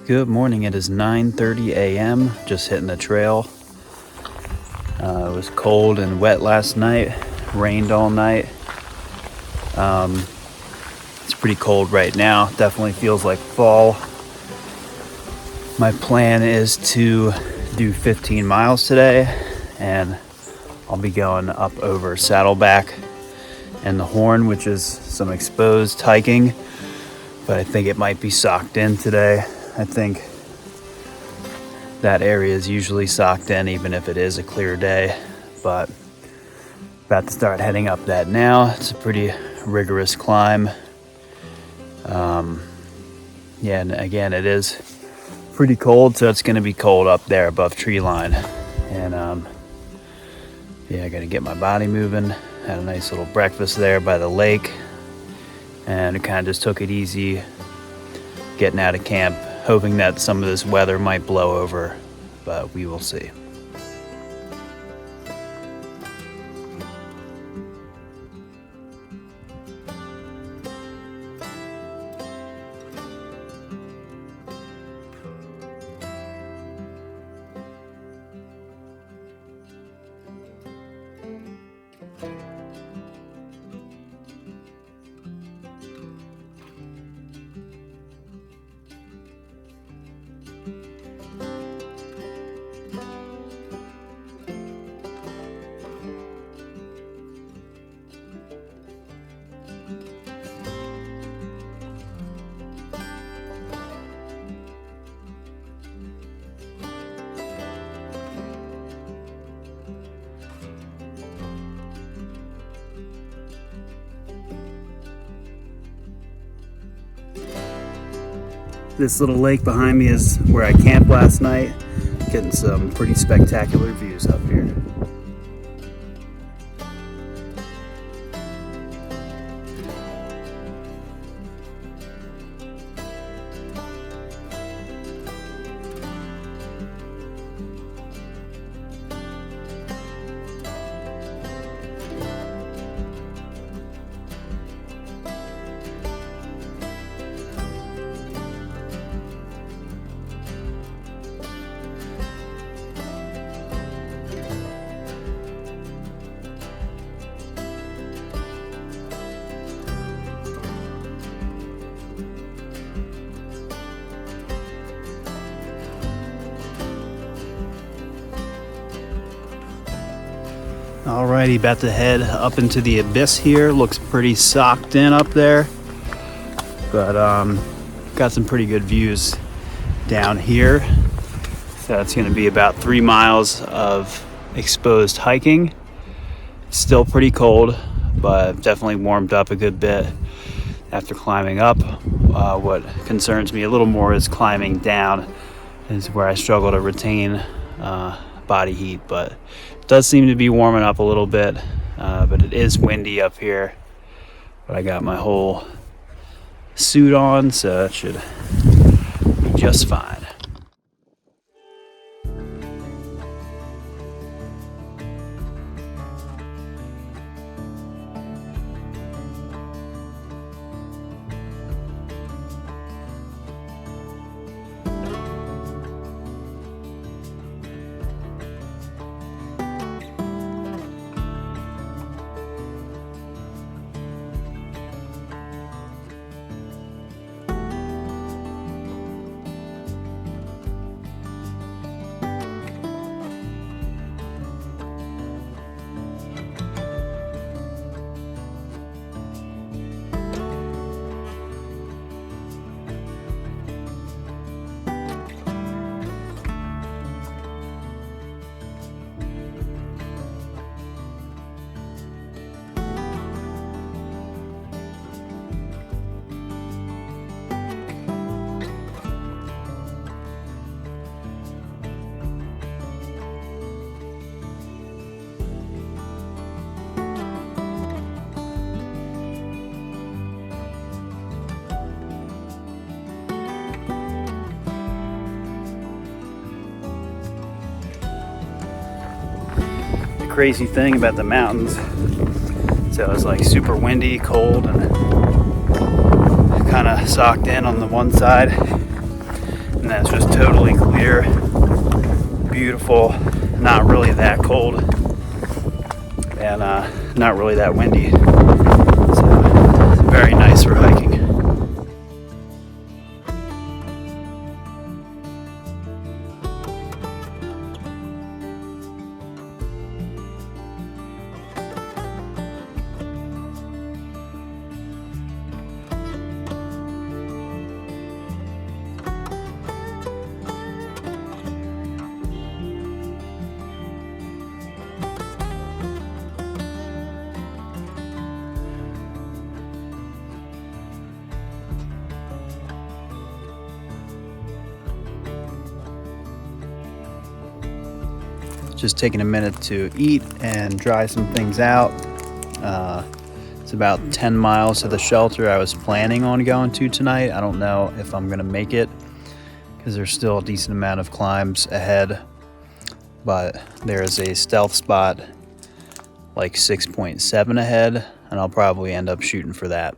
Good morning, it is 9:30 a.m. Just hitting the trail. It was cold and wet last night, rained all night. It's pretty cold right now, definitely feels like fall. My plan is to do 15 miles today, and I'll be going up over Saddleback and the Horn, which is some exposed hiking, but I think it might be socked in today. I think that area is usually socked in even if it is a clear day, but about to start heading up that now. It's a pretty rigorous climb. And again, it is pretty cold, so it's going to be cold up there above treeline. And I got to get my body moving. Had a nice little breakfast there by the lake, and it kind of just took it easy getting out of camp, hoping that some of this weather might blow over, but we will see. This little lake behind me is where I camped last night. Getting some pretty spectacular views up here. Alrighty, about to head up into the abyss here. Looks pretty socked in up there, but got some pretty good views down here. So it's going to be about 3 miles of exposed hiking. Still pretty cold, but definitely warmed up a good bit after climbing up. What concerns me a little more is climbing down, is where I struggle to retain body heat, but it does seem to be warming up a little bit, but it is windy up here. But I got my whole suit on, so that should be just fine. Crazy thing about the mountains, so it's like super windy, cold, and kind of socked in on the one side, and And that's just totally clear, beautiful, not really that cold, and not really that windy. So very nice for hiking. Just taking a minute to eat and dry some things out. It's about 10 miles to the shelter I was planning on going to tonight. I don't know if I'm gonna make it because there's still a decent amount of climbs ahead, but there's a stealth spot like 6.7 ahead, and I'll probably end up shooting for that.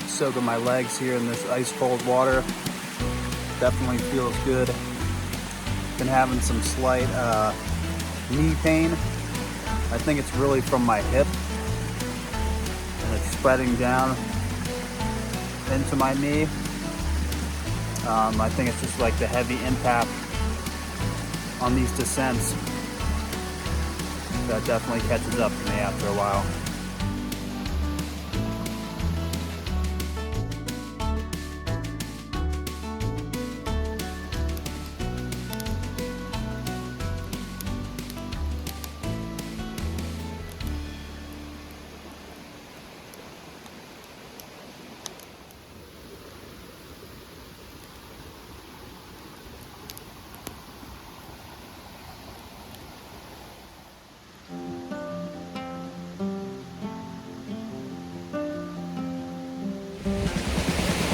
Soaking my legs here in this ice cold water. Definitely feels good. Been having some slight knee pain. I think it's really from my hip, and it's spreading down into my knee. I think it's just like the heavy impact on these descents that definitely catches up to me after a while.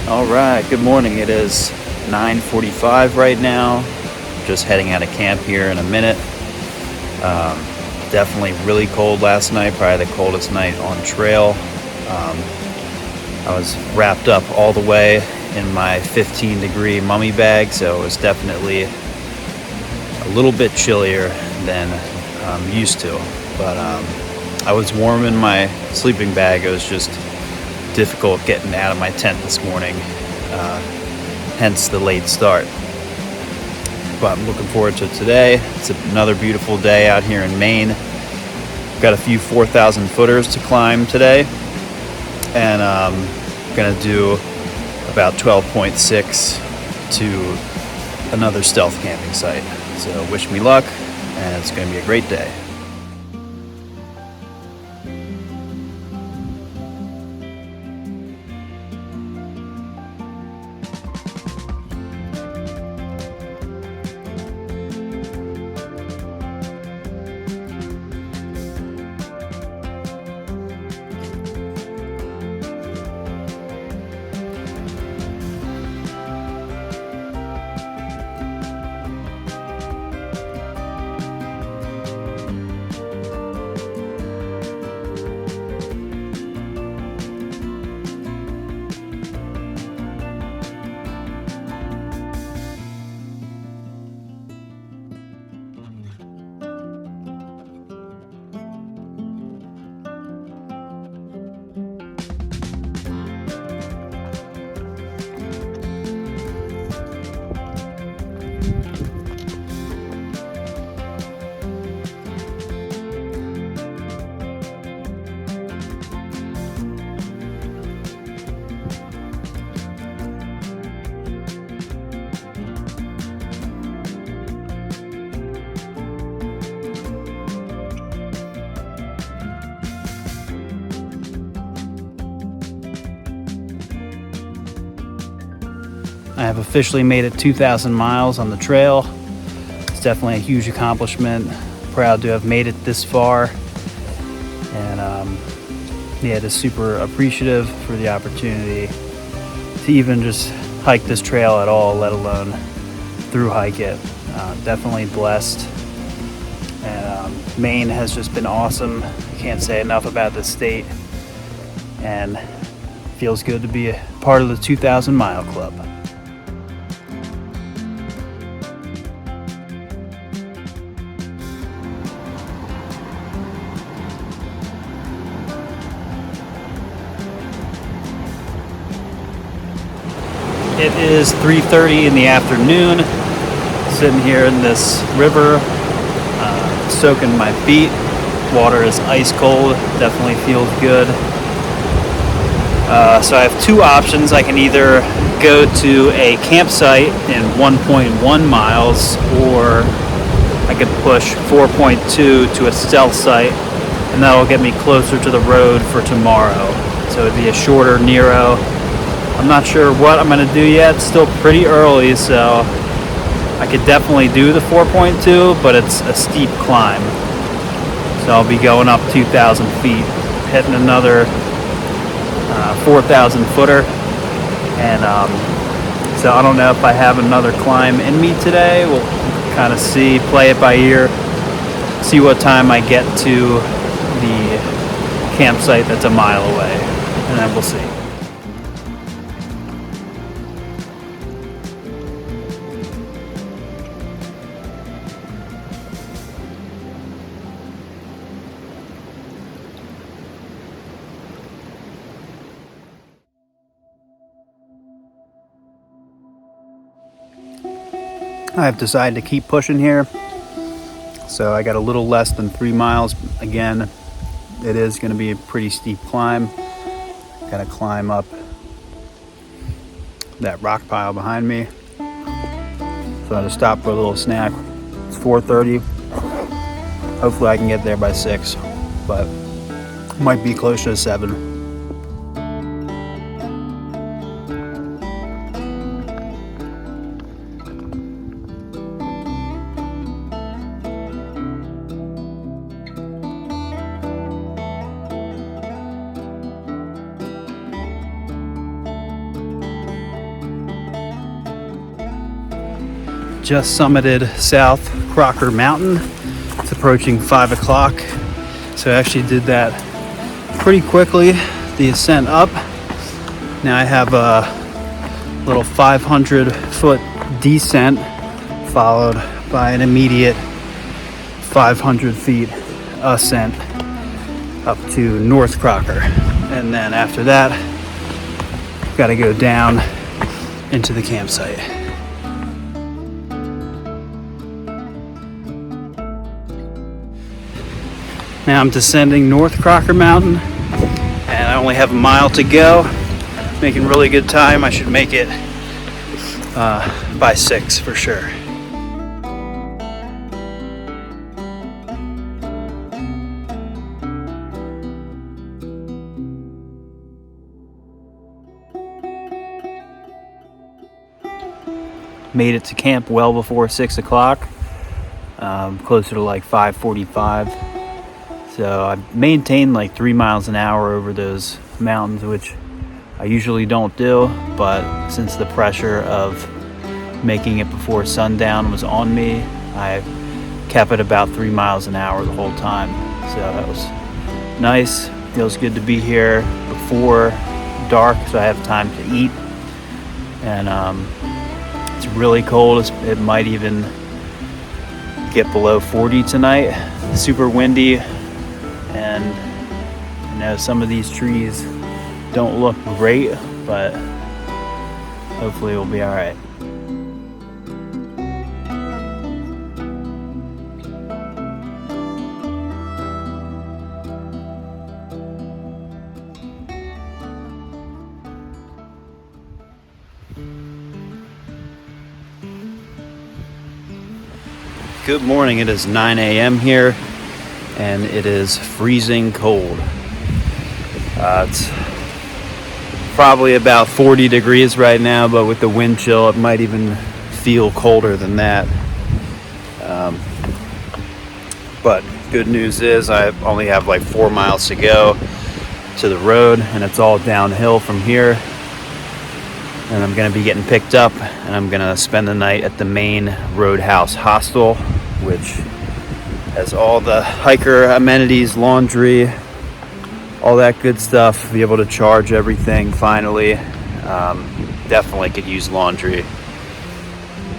All right, good morning. It is 9:45 right now. Just heading out of camp here in a minute. Definitely really cold last night, probably the coldest night on trail. I was wrapped up all the way in my 15-degree mummy bag, so it was definitely a little bit chillier than I'm used to. But I was warm in my sleeping bag. It was just difficult getting out of my tent this morning, hence the late start. But I'm looking forward to today. It's another beautiful day out here in Maine. Got a few 4,000 footers to climb today, and I'm gonna do about 12.6 to another stealth camping site. So wish me luck, and it's gonna be a great day. I have officially made it 2,000 miles on the trail. It's definitely a huge accomplishment. Proud to have made it this far. And yeah, just super appreciative for the opportunity to even just hike this trail at all, let alone through hike it. Definitely blessed. And Maine has just been awesome. Can't say enough about this state. And feels good to be a part of the 2,000 mile club. It is 3:30 in the afternoon, sitting here in this river, soaking my feet. Water is ice cold, definitely feels good. So I have two options. I can either go to a campsite in 1.1 miles, or I could push 4.2 to a stealth site, and that'll get me closer to the road for tomorrow. So it'd be a shorter Nero. I'm not sure what I'm going to do yet. It's still pretty early, so I could definitely do the 4.2, but it's a steep climb. So I'll be going up 2,000 feet, hitting another 4,000 footer. And so I don't know if I have another climb in me today. We'll kind of see, play it by ear, see what time I get to the campsite that's a mile away, and then we'll see. I've decided to keep pushing here. So I got a little less than 3 miles. Again, it is going to be a pretty steep climb. Got to climb up that rock pile behind me. So I just stopped for a little snack. It's 4:30. Hopefully I can get there by 6, but might be closer to 7. Just summited South Crocker Mountain. It's approaching 5 o'clock. So I actually did that pretty quickly, the ascent up. Now I have a little 500-foot descent, followed by an immediate 500 feet ascent up to North Crocker. And then after that, got to go down into the campsite. Now I'm descending North Crocker Mountain, and I only have a mile to go. Making really good time. I should make it by 6 for sure. Made it to camp well before 6 o'clock, closer to like 5:45. So I maintained like 3 miles an hour over those mountains, which I usually don't do, but since the pressure of making it before sundown was on me, I kept it about 3 miles an hour the whole time. So that was nice. Feels good to be here before dark, so I have time to eat. And it's really cold. It might even get below 40 tonight. Super windy. And you know, some of these trees don't look great, but hopefully we'll be all right. Good morning. It is 9 a.m. here, and it is freezing cold. It's probably about 40 degrees right now, but with the wind chill it might even feel colder than that. But good news is I only have like 4 miles to go to the road, and it's all downhill from here. And I'm going to be getting picked up, and I'm going to spend the night at the Maine Roadhouse Hostel, which has all the hiker amenities, laundry, all that good stuff. Be able to charge everything finally. Definitely could use laundry.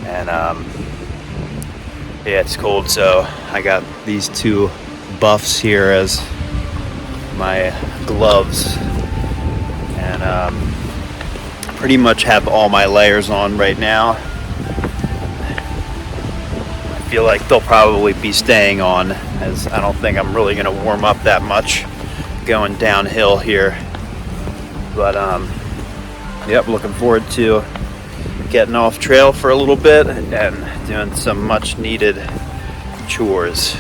And yeah, it's cold, so I got these 2 buffs here as my gloves. And pretty much have all my layers on right now. I feel like they'll probably be staying on, as I don't think I'm really going to warm up that much going downhill here. But yep, looking forward to getting off trail for a little bit and doing some much needed chores.